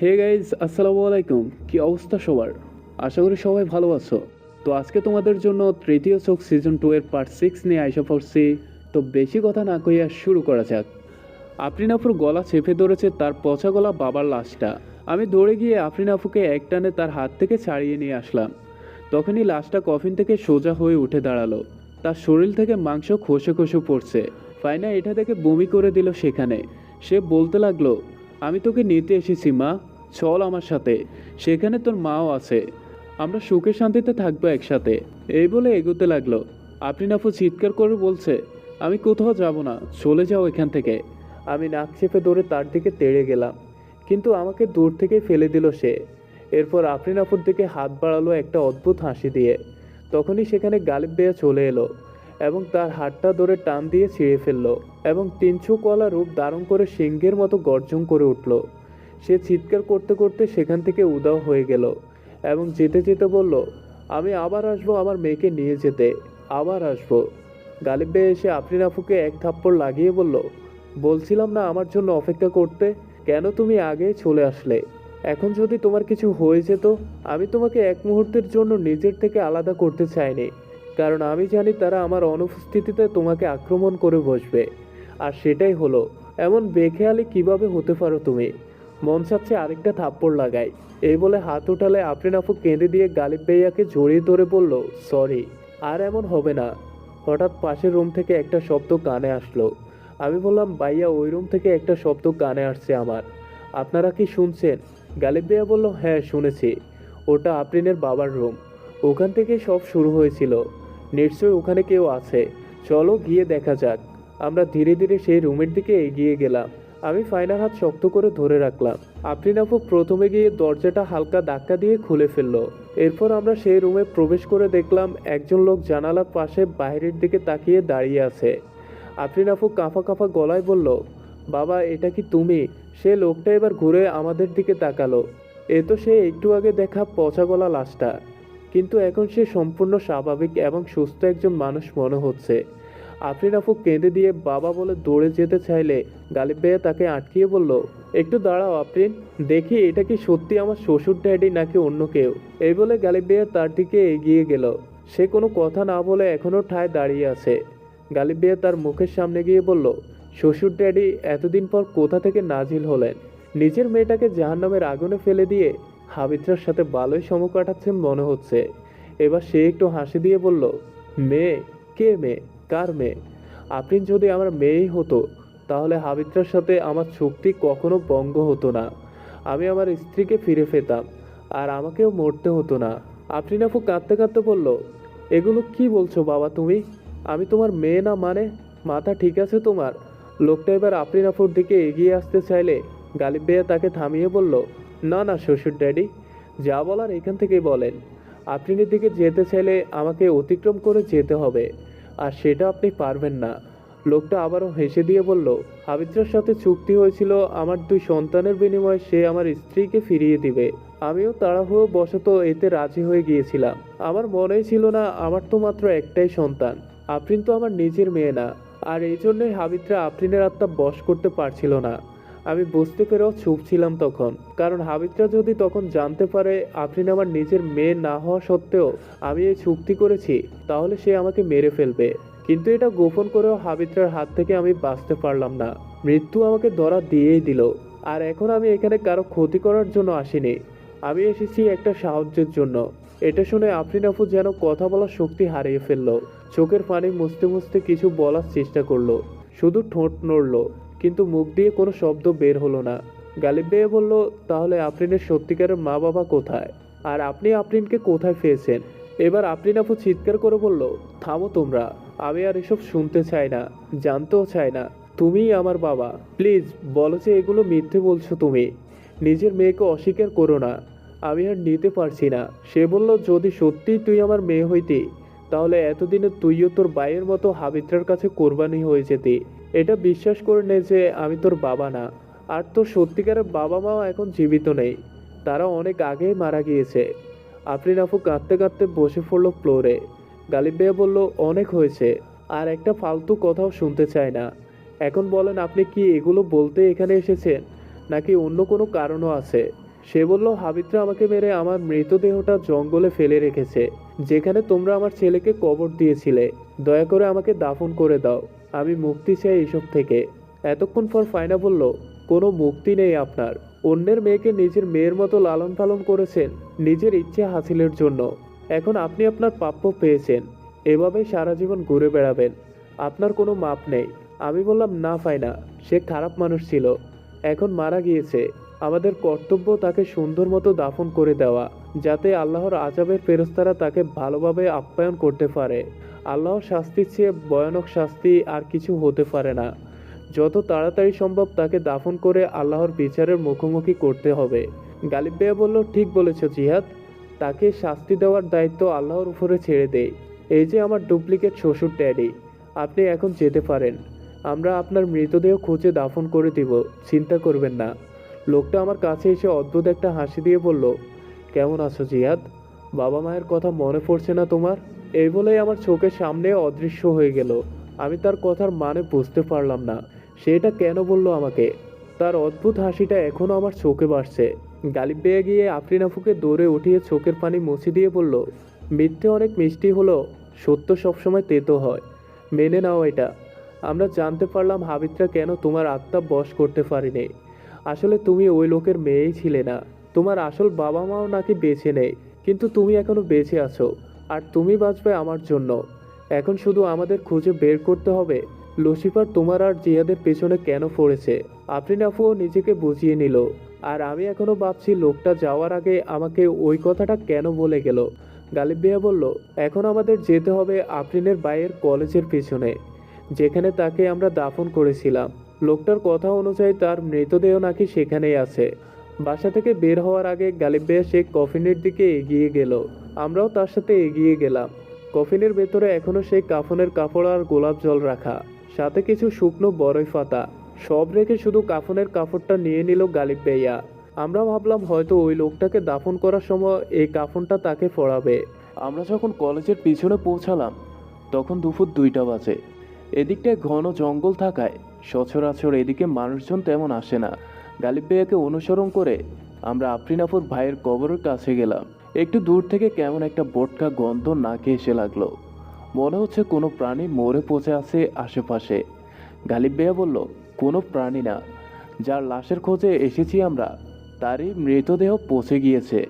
Hey guys, আসসালামু আলাইকুম। কি অবস্থা সবার? আশা করি সবাই ভালো আছো। তো আজকে তোমাদের জন্য তৃতীয় চোখ সিজন 2 এর পার্ট 6 নিয়ে আইসা পড়ছি। তো বেশি কথা না কইয়া শুরু করা যাক। আফরিন আপুর গলা চেপে ধরেছে তার পচা গলা বাবার লাশটা। আমি দৌড়ে গিয়ে আফরিন আপুকে একটানে তার হাত থেকে ছাড়িয়ে নিয়ে আসলাম। তখনই লাশটা কফিন থেকে সোজা হয়ে উঠে দাঁড়ালো। তার শরীর থেকে মাংস খসে খসে পড়ছে। ফাইনা এটা দেখে বমি করে দিল সেখানে। সে বলতে লাগলো, আমি তোকে নিতে এসেছি মা, চল আমার সাথে, সেখানে তোর মাও আছে, আমরা সুখে শান্তিতে থাকবো একসাথে। এই বলে এগোতে লাগলো। আফরিন আপু চিৎকার করে বলছে, আমি কোথাও যাব না, চলে যাও এখান থেকে। আমি নাক চেপে ধরে তার দিকে তেড়ে গেলাম, কিন্তু আমাকে দূর থেকে ফেলে দিল সে। এরপর আফরিন আপুর দিকে হাত বাড়ালো একটা অদ্ভুত হাসি দিয়ে। তখনই সেখানে গালিব বেয়া চলে এলো এবং তার হাতটা ধরে টান দিয়ে ছিঁড়ে ফেললো এবং তিন চোখওয়ালা রূপ ধারণ করে সিংহের মতো গর্জন করে উঠল। সে চিৎকার করতে করতে সেখান থেকে উধাও হয়ে গেল এবং যেতে যেতে বলল, আমি আবার আসবো আমার মেয়েকে নিয়ে যেতে, আবার আসবো। গালিব বেয়া এসে আফরিন আপুকে এক থাপ্পড় লাগিয়ে বলল, বলছিলাম না আমার জন্য অপেক্ষা করতে, কেন তুমি আগে চলে আসলে? এখন যদি তোমার কিছু হয়ে যেত, আমি তোমাকে এক মুহূর্তের জন্য নিজের থেকে আলাদা করতে চাইনি, কারণ আমি জানি তারা আমার অনুপস্থিতিতে তোমাকে আক্রমণ করে বসবে। আর সেটাই হলো। এমন বেখেয়ালি কিভাবে হতে পারো তুমি? মন চাচ্ছে আরেকটা থাপ্পড় লাগাই। এই বলে হাত উঠালে আফরিন আপু কেঁদে দিয়ে গালিব ভাইয়াকে জড়িয়ে ধরে বলল, সরি, আর এমন হবে না। হঠাৎ পাশের রুম থেকে একটা শব্দ কানে আসলো। আমি বললাম, ভাইয়া ওই রুম থেকে একটা শব্দ কানে আসছে আমার, আপনারা কি শুনছেন? গালিব ভাইয়া বলল, হ্যাঁ শুনেছি, ওটা আফরিনের বাবার রুম, ওখান থেকে সব শুরু হয়েছিল, নিশ্চয়ই ওখানে কেউ আছে, চলো গিয়ে দেখা যাক। আমরা ধীরে ধীরে সেই রুমের দিকে এগিয়ে গেলাম। আমি ফাইনার হাত শক্ত করে ধরে রাখলাম। আফরিন আপু প্রথমে গিয়ে দরজাটা হালকা ধাক্কা দিয়ে খুলে ফেললো। এরপর আমরা সেই রুমে প্রবেশ করে দেখলাম একজন লোক জানালার পাশে বাইরের দিকে তাকিয়ে দাঁড়িয়ে আছে। আফরিন আপু কাঁপা কাঁপা গলায় বলল, বাবা এটা কি তুমি? সে লোকটা এবার ঘুরে আমাদের দিকে তাকালো। এ তো সে একটু আগে দেখা পচা গলা লাশটা, কিন্তু এখন সে সম্পূর্ণ স্বাভাবিক এবং সুস্থ একজন মানুষ মনে হচ্ছে। আফরিন আপু কেঁদে দিয়ে বাবা বলে দৌড়ে যেতে চাইলে গালিব ভাইয়া তাকে আটকিয়ে বলল, একটু দাঁড়াও আফরিন, দেখি এটা কি সত্যি আমার শ্বশুর ড্যাডি নাকি অন্য কেউ। এই বলে গালিব ভাইয়া তার দিকে এগিয়ে গেল। সে কোনো কথা না বলে এখনো ঠায় দাঁড়িয়ে আছে। গালিব ভাইয়া তার মুখের সামনে গিয়ে বলল, শ্বশুর ড্যাডি এতদিন পর কোথা থেকে নাজিল হলেন? নিজের মেয়েটাকে জাহান্নামের আগুনে ফেলে দিয়ে হাবিত্রার সাথে ভালোই সময় কাটাচ্ছেন মনে হচ্ছে। এবার সে একটু হাসি দিয়ে বলল, মেয়ে? কে মেয়ে? কার মেয়ে? আপনি যদি আমার মেয়েই হতো, তাহলে হাবিত্রার সাথে আমার চুক্তি কখনো ভঙ্গ হতো না। আমি আমার স্ত্রীকে ফিরে পেতাম, আর আমাকেও মরতে হতো না। আফরিন আপু কাঁদতে কাঁদতে বলল, এগুলো কি বলছো বাবা তুমি? আমি তোমার মেয়ে না মানে? মাথা ঠিক আছে তোমার? লোকটা এবার আফরিন আপুর দিকে এগিয়ে আসতে চাইলে গালিব ভাইয়া তাকে থামিয়ে বলল, না না শ্বশুর ড্যাডি, যা বলার এখান থেকেই বলেন। আফরিনের দিকে যেতে চাইলে আমাকে অতিক্রম করে যেতে হবে, আর সেটা আপনি পারবেন না। লোকটা আবারও হেসে দিয়ে বলল, হাবিত্রার সাথে চুক্তি হয়েছিল আমার 2 সন্তানের বিনিময়ে সে আমার স্ত্রীকে ফিরিয়ে দিবে। আমিও তাড়াহুড়ো বশত এতে রাজি হয়ে গিয়েছিলাম। আমার মনেই ছিল না আমার তো মাত্র একটাই সন্তান, আফরিন তো আমার নিজের মেয়ে না। আর এই জন্যই হাবিত্রা আফরিনের আত্মা বশ করতে পারছিল না। আমি বুঝতে পেরেও চুপ ছিলাম তখন, কারণ হাবিত্রা যদি তখন জানতে পারে আফরিন আমার নিজের মেয়ে না হওয়া সত্ত্বেও আমি এই চুক্তি করেছি, তাহলে সে আমাকে মেরে ফেলবে। কিন্তু এটা গোপন করেও হাবিত্রার হাত থেকে আমি বাঁচতে পারলাম না। মৃত্যু আমাকে ধরা দিয়েই দিল। আর এখন আমি এখানে কারো ক্ষতি করার জন্য আসিনি, আমি এসেছি একটা সাহায্যের জন্য। এটা শুনে আফরিন আপু যেন কথা বলার শক্তি হারিয়ে ফেললো। চোখের পানি মুছতে মুছতে কিছু বলার চেষ্টা করলো, শুধু ঠোঁট নড়লো, কিন্তু মুখ দিয়ে কোনো শব্দ বের হলো না। গালিব ভাইয়া বলল, তাহলে আফরিনের সত্যিকারের মা বাবা কোথায়? আর আপনি আফরিনকে কোথায় পেয়েছেন? এবার আফরিন আপু চিৎকার করে বলল, থামো তোমরা, আমি আর এসব শুনতে চাই না, জানতেও চাই না। তুমিই আমার বাবা, প্লিজ বলো যে এগুলো মিথ্যে বলছো তুমি। নিজের মেয়েকে অস্বীকার করো না, আমি আর নিতে পারছি না। সে বলল, যদি সত্যিই তুই আমার মেয়ে হইতি, তাহলে এতদিনে তুইও তোর ভাইয়ের মতো হাবিত্রার কাছে কোরবানি হয়ে যেতি। এটা বিশ্বাস করে নে যে আমি তোর বাবা না, আর তোর সত্যিকারের বাবা মাও এখন জীবিত নেই, তারা অনেক আগেই মারা গিয়েছে। আফরিন আপু কাঁদতে কাঁদতে বসে পড়লো ফ্লোরে। গালিব ভাইয়া বলল, অনেক হয়েছে, আর একটা ফালতু কথাও শুনতে চায় না। এখন বলেন, আপনি কি এগুলো বলতে এখানে এসেছেন, নাকি অন্য কোনো কারণও আছে? সে বলল, হাবিবরা আমাকে মেরে আমার মৃতদেহটা জঙ্গলে ফেলে রেখেছে, যেখানে তোমরা আমার ছেলেকে কবর দিয়েছিলে। দয়া করে আমাকে দাফন করে দাও, আমি মুক্তি চাই এসব থেকে। এতক্ষণ পর ফাইনা বলল, কোনো মুক্তি নেই আপনার। অন্যের মেয়েকে নিজের মেয়ের মতো লালন পালন করেছেন নিজের ইচ্ছে হাসিলের জন্য। এখন আপনি আপনার প্রাপ্য পেয়েছেন, এভাবেই সারা জীবন ঘুরে বেড়াবেন, আপনার কোনো মাপ নেই। আমি বললাম, না ফাইনা, সে খারাপ মানুষ ছিল, এখন মারা গিয়েছে। আমাদের কর্তব্য তাকে সুন্দর মতো দাফন করে দেওয়া, যাতে আল্লাহর আযাবের ফেরেশতারা তাকে ভালোভাবে আপ্যায়ন করতে পারে। আল্লাহর শাস্তির চেয়ে ভয়ানক শাস্তি আর কিছু হতে পারে না। যত তাড়াতাড়ি সম্ভব তাকে দাফন করে আল্লাহর বিচারের মুখোমুখি করতে হবে। গালিব ভাইয়া বলল, ঠিক বলেছ জিহাদ, তাকে শাস্তি দেওয়ার দায়িত্ব আল্লাহর উপরে ছেড়ে দেই। এই যে আমার ডুপ্লিকেট শ্বশুর ড্যাডি, আপনি এখন যেতে পারেন। আমরা আপনার মৃতদেহ খুঁজে দাফন করে দিব, চিন্তা করবেন না। লোকটা আমার কাছে এসে অদ্ভুত একটা হাসি দিয়ে বলল, কেমন আছো জিহাদ? বাবা মায়ের কথা মনে পড়ছে না তোমার? এই বলেই আমার চোখের সামনে অদৃশ্য হয়ে গেল। আমি তার কথার মানে বুঝতে পারলাম না, সে এটা কেন বলল আমাকে। তার অদ্ভুত হাসিটা এখনো আমার চোখে ভাসছে। গালিব ভাইয়া গিয়ে আফরিন আফুকে দৌড়ে উঠিয়ে চোখের পানি মুছে দিয়ে বলল, মিথ্যে অনেক মিষ্টি হলো, সত্য সবসময় তেতো হয়, মেনে নাও এটা। আমরা জানতে পারলাম হাবিবরা কেন তোমার আত্মা বশ করতে পারেনি। আসলে তুমি ওই লোকের মেয়েই ছিলে না। তোমার আসল বাবা মাও নাকি বেঁচে নেই, কিন্তু তুমি এখনো বেঁচে আছো, আর তুমি বাঁচবে আমার জন্য। এখন শুধু আমাদের খুঁজে বের করতে হবে লুসিফার তোমার আর জিহাদের পেছনে কেন পড়েছে। আফরিন আফুও নিজেকে বুঝিয়ে নিল, আর আমি এখনো ভাবছি লোকটা যাওয়ার আগে আমাকে ওই কথাটা কেন বলে গেল। গালিব ভাইয়া বলল, এখন আমাদের যেতে হবে আফরিনের ভাইয়ের কলেজের পেছনে, যেখানে তাকে আমরা দাফন করেছিলাম। লোকটার কথা অনুযায়ী তার মৃতদেহ নাকি সেখানেই আছে। বাসা থেকে বের হওয়ার আগে গালিব ভাইয়া সে কফিনের দিকে এগিয়ে গেল। আমরাও তার সাথে এগিয়ে গেলাম। কফিনের ভেতরে এখনো সেই কাফনের কাপড় আর গোলাপ জল রাখা, সাথে কিছু শুকনো বরই পাতা, সব রেখে শুধু কাফনের কাপড়টা নিয়ে নিল গালিব ভাইয়া। আমরা ভাবলাম হয়তো ওই লোকটাকে দাফন করার সময় এই কাফনটা তাকে পরাবে। আমরা যখন কলেজের পিছনে পৌঁছালাম তখন দুপুর 2টা বাজে। এদিকটায় ঘন জঙ্গল থাকায় সচরাচর এদিকে মানুষজন তেমন আসে না। গালিব ভাইয়াকে অনুসরণ করে আমরা আফরিন আফুর ভাইয়ের কবরের কাছে গেলাম। একটু দূর থেকে কেমন একটা বোটকা গন্ধ নাকে এসে লাগলো, মনে হচ্ছে কোনো প্রাণী মরে পচে আছে আশেপাশে। গালিব ভাইয়া বলল, কোনো প্রাণী না, যার লাশের খোঁজে এসেছি আমরা তারই মৃতদেহ পচে গিয়েছে।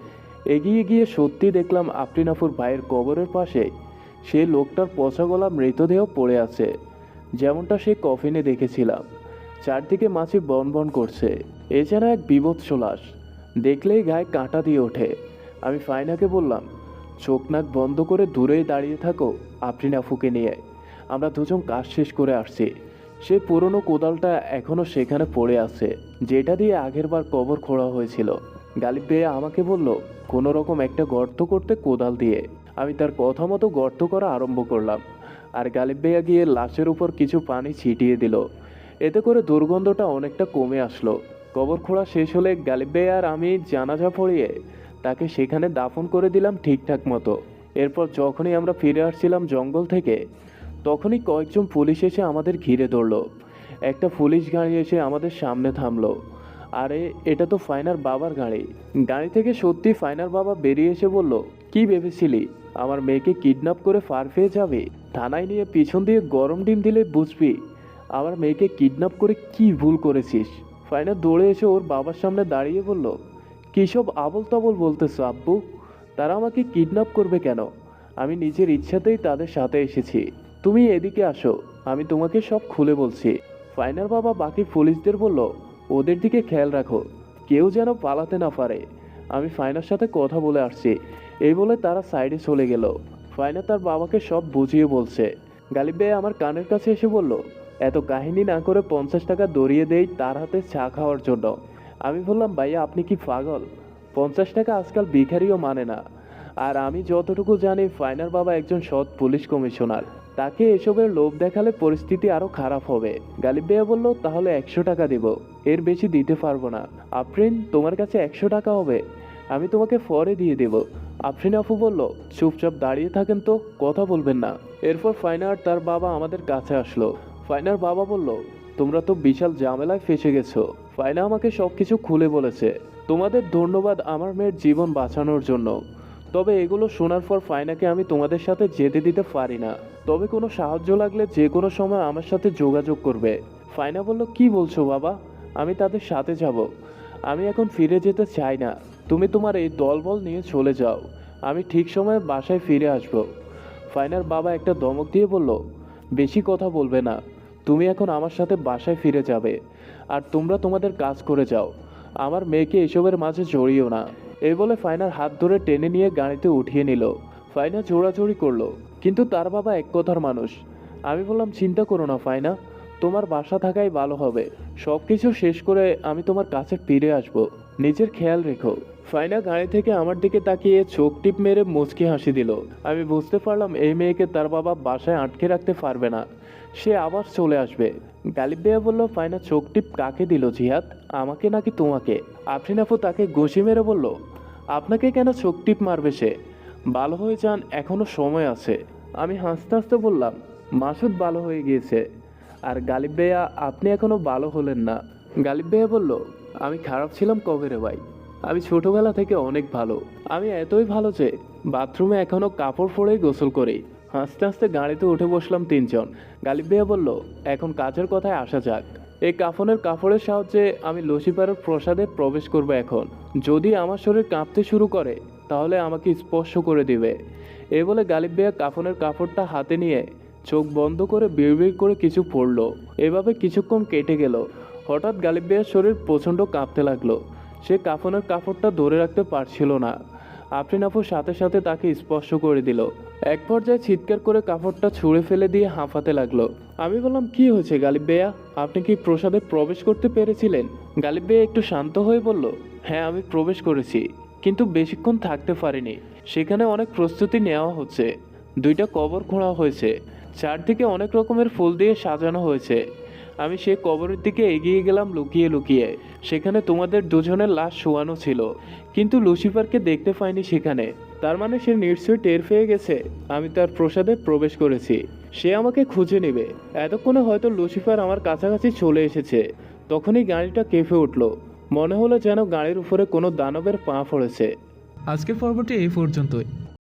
এগিয়ে গিয়ে সত্যি দেখলাম আফরিন আফুর ভাইয়ের কবরের পাশে সেই লোকটার পচা গলা মৃতদেহ পড়ে আছে, যেমনটা সে কফিনে দেখেছিলাম। চারদিকে মাছি বনবন করছে, এ যেন এক বীভৎস লাশ, দেখলেই গায়ে কাঁটা দিয়ে ওঠে। আমি ফাইনাকে বললাম, চোখ নাক বন্ধ করে দূরেই দাঁড়িয়ে থাকো আফরিন আফুকে নিয়ে, আমরা দুজন কাজ শেষ করে আসছি। সে পুরনো কোদালটা এখনো সেখানে পড়ে আছে, যেটা দিয়ে আগেরবার কবর খোঁড়া হয়েছিল। গালিব ভাইয়া আমাকে বলল কোনো রকম একটা গর্ত করতে কোদাল দিয়ে। আমি তার কথা মতো গর্ত করা আরম্ভ করলাম, আর গালিব ভাইয়া গিয়ে লাশের উপর কিছু পানি ছিটিয়ে দিল। এতে করে দুর্গন্ধটা অনেকটা কমে আসলো। কবর খোঁড়া শেষ হলে গালিব ভাইয়া আর আমি জানাজা পড়িয়ে তাকে সেখানে দাফন করে দিলাম ঠিকঠাক মতো। এরপর যখনই আমরা ফিরে আসছিলাম জঙ্গল থেকে, তখনই কয়েকজন পুলিশ এসে আমাদের ঘিরে ধরলো। একটা পুলিশ গাড়ি এসে আমাদের সামনে থামলো। আরে এটা তো ফাইনার বাবার গাড়ি। গাড়ি থেকে সত্যি ফাইনার বাবা বেরিয়ে এসে বলল, কি ভেবেছিলি আমার মেয়েকে কিডন্যাপ করে পার পেয়ে যাবে? থানায় নিয়ে পিছন দিয়ে গরম ডিম দিলে বুঝবি আমার মেয়েকে কিডন্যাপ করে কি ভুল করেছিস। ফাইনার দৌড়ে এসে ওর বাবার সামনে দাঁড়িয়ে বলল, কী সব আবল তাবল বলতেছো আব্বু? তারা আমাকে কিডন্যাপ করবে কেন? আমি নিজের ইচ্ছাতেই তাদের সাথে এসেছি। তুমি এদিকে আসো, আমি তোমাকে সব খুলে বলছি। ফাইনার বাবা বাকি পুলিশদের বলল, ওদের দিকে খেয়াল রাখো, কেউ যেন পালাতে না পারে, আমি ফাইনার সাথে কথা বলে আসছি। এই বলে তারা সাইডে চলে গেল। ফাইনা তার বাবাকে সব বুঝিয়ে বলছে। গালিব ভাই আমার কানের কাছে এসে বলল, এত কাহিনী না করে 50 টাকা দরিয়ে দেই তার হাতে চা খাওয়ার জন্য। আমি বললাম, ভাইয়া আপনি কি পাগল? 50 টাকা আজকাল ভিখারিও মানে না। আর আমি যতটুকু জানি ফাইনার বাবা একজন সৎ পুলিশ কমিশনার, তাকে এসবের লোভ দেখালে পরিস্থিতি আরো খারাপ হবে। গালিব ভাইয়া বলল, তাহলে 100 টাকা দিব, এর বেশি দিতে পারবো না। আফরিন তোমার কাছে 100 টাকা হবে, আমি তোমাকে পরে দিয়ে দেব। আফরিন আফু বলল, চুপচাপ দাঁড়িয়ে থাকেন তো, কথা বলবেন না। এরপর ফাইনার তার বাবা আমাদের কাছে আসলো। ফাইনার বাবা বলল, তোমরা তো বিশাল ঝামেলায় ফেসে গেছো। ফাইনা আমাকে সবকিছু খুলে বলেছে। তোমাদের ধন্যবাদ আমার মেয়ের জীবন বাঁচানোর জন্য। তবে এগুলো শোনার পর ফাইনাকে আমি তোমাদের সাথে যেতে দিতে পারি না। তবে কোনো সাহায্য লাগলে যে কোনো সময় আমার সাথে যোগাযোগ করবে। ফাইনা বলল, কি বলছো বাবা? আমি তাদের সাথে যাব। আমি এখন ফিরে যেতে চাই না। তুমি তোমার এই দলবল নিয়ে চলে যাও। আমি ঠিক সময়ে বাসায় ফিরে আসব। ফাইনার বাবা একটা ধমক দিয়ে বলল, বেশি কথা বলবে না। তুমি এখন আমার সাথে বাসায় ফিরে যাবে। আর তোমরা তোমাদের কাজ করে যাও। আমার মেয়েকে এসবের মাঝে জড়িও না। এই বলে ফাইনার হাত ধরে টেনে নিয়ে গাড়িতে উঠিয়ে নিল। ফাইনা জোড়াজোড়ি করলো, কিন্তু তার বাবা এক কথার মানুষ। আমি বললাম, চিন্তা করো না ফাইনা, তোমার বাসা থাকাই ভালো হবে। সব কিছু শেষ করে আমি তোমার কাছে ফিরে আসব। নিজের খেয়াল রেখো। ফাইনা গাড়ি থেকে আমার দিকে তাকিয়ে চোখ টিপ মেরে মুচকি হাসি দিল। আমি বুঝতে পারলাম এই মেয়েকে তার বাবা বাসায় আটকে রাখতে পারবে না। সে আবার চলে আসবে। গালিব ভাইয়া বলল, ফাইনা চোখ টিপ কাকে দিল জিহাদ? আমাকে নাকি তোমাকে? আফরিন আপু তাকে ঘুষি মেরে বলল, আপনাকে কেন চোখ টিপ মারবে সে? ভালো হয়ে যান, এখনো সময় আছে। আমি হাসতে হাসতে বললাম, মাসুদ ভালো হয়ে গিয়েছে, আর গালিব ভাইয়া আপনি এখনো ভালো হলেন না। গালিব ভাইয়া বলল, আমি খারাপ ছিলাম কবে রে ভাই? আমি ছোটবেলা থেকে অনেক ভালো। আমি এতই ভালো যে বাথরুমে এখনো কাপড় পরেই গোসল করি। হাসতে হাসতে গাড়িতে উঠে বসলাম তিনজন। গালিব ভাইয়া বলল, এখন কাজের কথায় আসা যাক। এই কাফনের কাপড়ের সাহায্যে আমি লসিপাড়ার প্রসাদে প্রবেশ করব। এখন যদি আমার শরীর কাঁপতে শুরু করে তাহলে আমাকে স্পর্শ করে দিবে। এ বলে গালিব ভাইয়া কাফনের কাপড়টা হাতে নিয়ে চোখ বন্ধ করে বিড়বিড় করে কিছু পড়ল। এভাবে কিছুক্ষণ কেটে গেল। হঠাৎ গালিব ভাইয়ার শরীর প্রচণ্ড কাঁপতে লাগলো। সে কাফনের কাপড়টা ধরে রাখতে পারছিল না। আফরিন আপু সাথে সাথে তাকে স্পর্শ করে দিল। এক পর্যায়ে চিৎকার করে কাপড়টা ছুঁড়ে ফেলে দিয়ে হাঁফাতে লাগলো। আমি বললাম, কি হয়েছে গালিব ভাইয়া? আপনি কি প্রসাদে প্রবেশ করতে পেরেছিলেন? গালিব ভাইয়া একটু শান্ত হয়ে বলল, হ্যাঁ আমি প্রবেশ করেছি, কিন্তু বেশিক্ষণ থাকতে পারিনি। সেখানে অনেক প্রস্তুতি নেওয়া হচ্ছে। 2টা কবর খোঁড়া হয়েছে, চারদিকে অনেক রকমের ফুল দিয়ে সাজানো হয়েছে। আমি সে কবরের দিকে এগিয়ে গেলাম লুকিয়ে লুকিয়ে। সেখানে তোমাদের দুজনের লাশ শোয়ানো ছিল, কিন্তু লুসিফারকে দেখতে পাইনি সেখানে। তার মানে সে নিশ্চয়ই টের পেয়ে গেছে আমি তার প্রসাদে প্রবেশ করেছি। সে আমাকে খুঁজে নেবে। এতক্ষণে হয়তো লুসিফার আমার কাছাকাছি চলে এসেছে। তখনই গাড়িটা কেঁপে উঠল। মনে হলো যেন গাড়ির উপরে কোনো দানবের পা পড়েছে। আজকের পর্বটি এই পর্যন্তই।